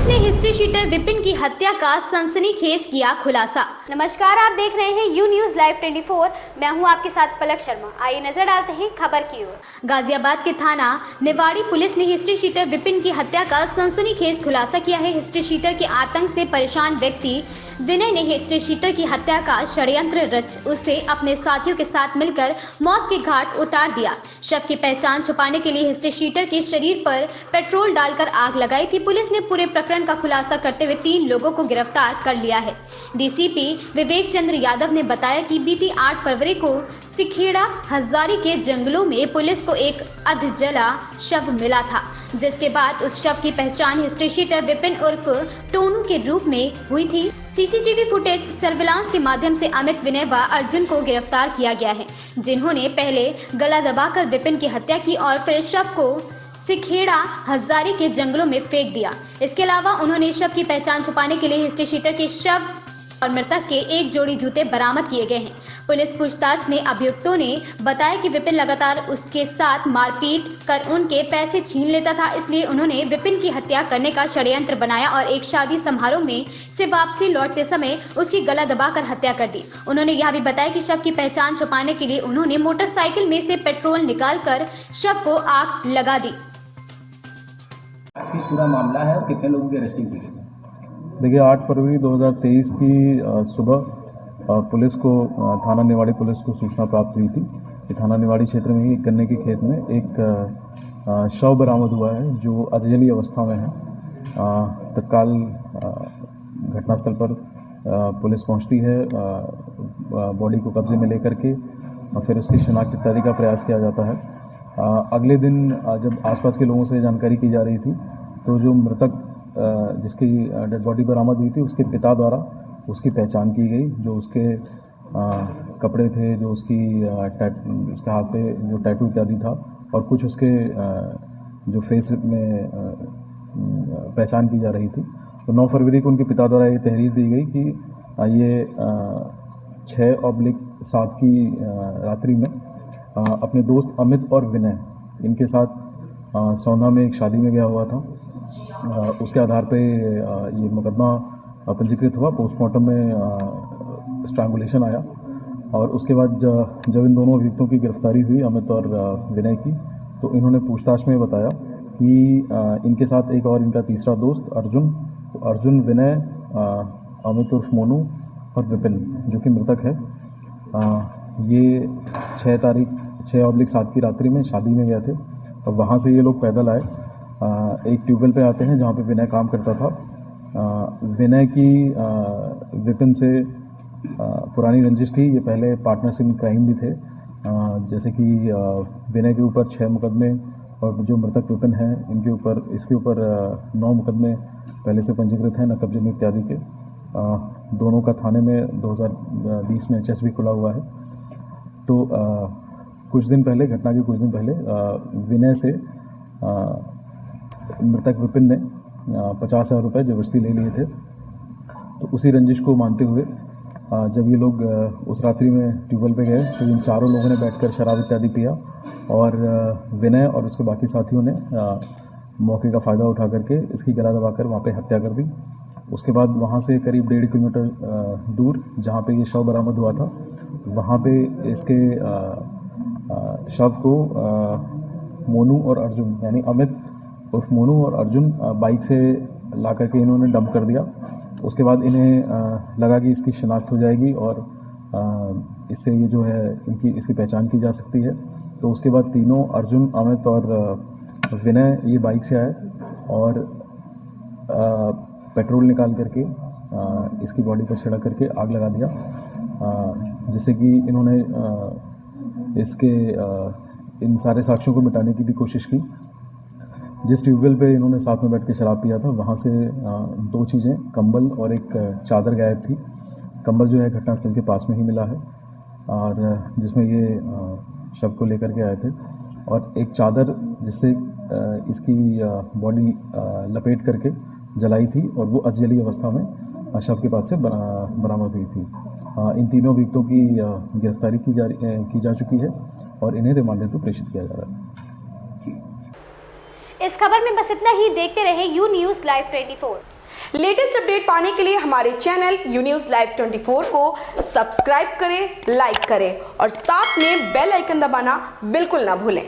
Police ने history sheeter Vipin की हत्या का सनसनीखेज किया खुलासा। नमस्कार, आप देख रहे हैं यू न्यूज लाइव 24। मैं हूं आपके साथ पलक शर्मा। आइए नजर डालते हैं खबर की ओर। गाजियाबाद के थाना निवाड़ी पुलिस ने हिस्ट्री शीटर विपिन की हत्या का सनसनीखेज खुलासा किया है। हिस्ट्री शीटर के आतंक से परेशान व्यक्ति विनय ने हिस्ट्री शीटर की हत्या का षड्यंत्र रच उसे अपने साथियों के साथ मिलकर मौत के घाट उतार दिया। शव की पहचान छुपाने के लिए हिस्ट्री शीटर के शरीर पर पेट्रोल डालकर आग लगाई थी। पुलिस ने पूरे प्रकरण का खुलासा करते हुए 3 लोगों को गिरफ्तार कर लिया है। डीसीपी विवेक चंद्र यादव ने बताया कि बीती 8 फरवरी को सिखेड़ा हजारी के जंगलों में पुलिस को एक अधजला शव मिला था, जिसके बाद उस शव की पहचान हिस्ट्री शीटर विपिन उर्फ टोनू के रूप में हुई थी। सीसीटीवी फुटेज सर्विलांस के माध्यम से अमित, विनय व अर्जुन को गिरफ्तार किया गया है, जिन्होंने पहले गला दबाकर विपिन की हत्या की और फिर शव को सिखेड़ा हजारी के जंगलों में फेंक दिया। इसके अलावा उन्होंने शव की पहचान छुपाने के लिए हिस्ट्री शीटर के शव और मृतक के एक जोड़ी जूते बरामद किए गए हैं। पुलिस पूछताछ में अभियुक्तों ने बताया कि विपिन लगातार उसके साथ मारपीट कर उनके पैसे छीन लेता था, इसलिए उन्होंने विपिन की हत्या करने का षड्यंत्र बनाया और एक शादी समारोह में से वापसी लौटते समय उसकी गला दबाकर हत्या कर दी। उन्होंने यह भी बताया कि शव की पहचान छुपाने के लिए उन्होंने मोटरसाइकिल में से पेट्रोल निकालकर शव को आग लगा दी। पूरा मामला है और कितने लोगों की अरेस्टिंग की गई? देखिए, 8 फरवरी 2023 की सुबह पुलिस को थाना निवाड़ी पुलिस को सूचना प्राप्त हुई थी कि थाना निवाड़ी क्षेत्र में ही गन्ने के खेत में एक शव बरामद हुआ है जो अधजली अवस्था में है। तत्काल घटनास्थल पर पुलिस पहुंचती है, बॉडी को कब्जे में लेकर के फिर उसकी शिनाख्त इत्यादि का प्रयास किया जाता है। अगले दिन जब आसपास के लोगों से जानकारी की जा रही थी तो जो मृतक जिसकी डेड बॉडी बरामद हुई थी उसके पिता द्वारा उसकी पहचान की गई। जो उसके कपड़े थे, जो उसके हाथ पे जो टैटू इत्यादि था और कुछ उसके जो फेस में पहचान की जा रही थी। तो 9 फरवरी को उनके पिता द्वारा ये तहरीर दी गई कि ये 6/7 की रात्रि में अपने दोस्त अमित और विनय इनके साथ सौंधा में एक शादी में गया हुआ था। उसके आधार पे ये मुकदमा पंजीकृत हुआ। पोस्टमार्टम में स्ट्रैंगुलेशन आया और उसके बाद जब इन दोनों अभियुक्तों की गिरफ्तारी हुई, अमित और विनय की, तो इन्होंने पूछताछ में बताया कि इनके साथ एक और इनका तीसरा दोस्त अर्जुन, विनय, अमित उर्फ मोनू और विपिन जो कि मृतक है, ये 6/7 की रात्रि में शादी में गए थे और वहाँ से ये लोग पैदल आए। एक ट्यूबवेल पे आते हैं जहाँ पे विनय काम करता था। विनय की विपिन से पुरानी रंजिश थी, ये पहले पार्टनर्स इन क्राइम भी थे। जैसे कि विनय के ऊपर 6 मुकदमे और जो मृतक विपिन हैं इसके ऊपर 9 मुकदमे पहले से पंजीकृत हैं नकब जमीन इत्यादि के। दोनों का थाने में 2020 में एचएस भी खुला हुआ है। तो घटना के कुछ दिन पहले विनय से मृतक विपिन ने 50,000 रुपये जबरदस्ती ले लिए थे। तो उसी रंजिश को मानते हुए जब ये लोग उस रात्रि में ट्यूबवेल पे गए तो इन चारों लोगों ने बैठकर शराब इत्यादि पिया और विनय और उसके बाकी साथियों ने मौके का फ़ायदा उठा करके इसकी गला दबाकर वहाँ पे हत्या कर दी। उसके बाद वहाँ से करीब 1.5 किलोमीटर दूर जहाँ पे ये शव बरामद हुआ था, वहाँ पे इसके शव को मोनू और अर्जुन यानी अमित उर्फ मोनू और अर्जुन बाइक से ला करके इन्होंने डंप कर दिया। उसके बाद इन्हें लगा कि इसकी शिनाख्त हो जाएगी और इससे ये जो है इसकी पहचान की जा सकती है। तो उसके बाद तीनों अर्जुन, अमित और विनय ये बाइक से आए और पेट्रोल निकाल करके इसकी बॉडी पर छिड़क करके आग लगा दिया, जिससे कि इन्होंने इन सारे साक्ष्यों को मिटाने की भी कोशिश की। जिस ट्यूबवेल पे इन्होंने साथ में बैठ के शराब पिया था वहाँ से 2 चीज़ें, कंबल और एक चादर गायब थी। कंबल जो है घटनास्थल के पास में ही मिला है और जिसमें ये शव को लेकर के आए थे, और एक चादर जिससे इसकी बॉडी लपेट करके जलाई थी और वो अधजली अवस्था में शव के पास से बरामद हुई थी। इन तीनों अभियुक्तों की गिरफ्तारी की जा चुकी है और इन्हें रिमांड हेतु प्रेषित किया जा रहा है। इस खबर में बस इतना ही। देखते रहे you news live 24। Latest update पाने के लिए हमारे चैनल यू न्यूज़ लाइव 24 को सब्सक्राइब करें, लाइक करें और साथ में बेल आइकन दबाना बिल्कुल ना भूलें।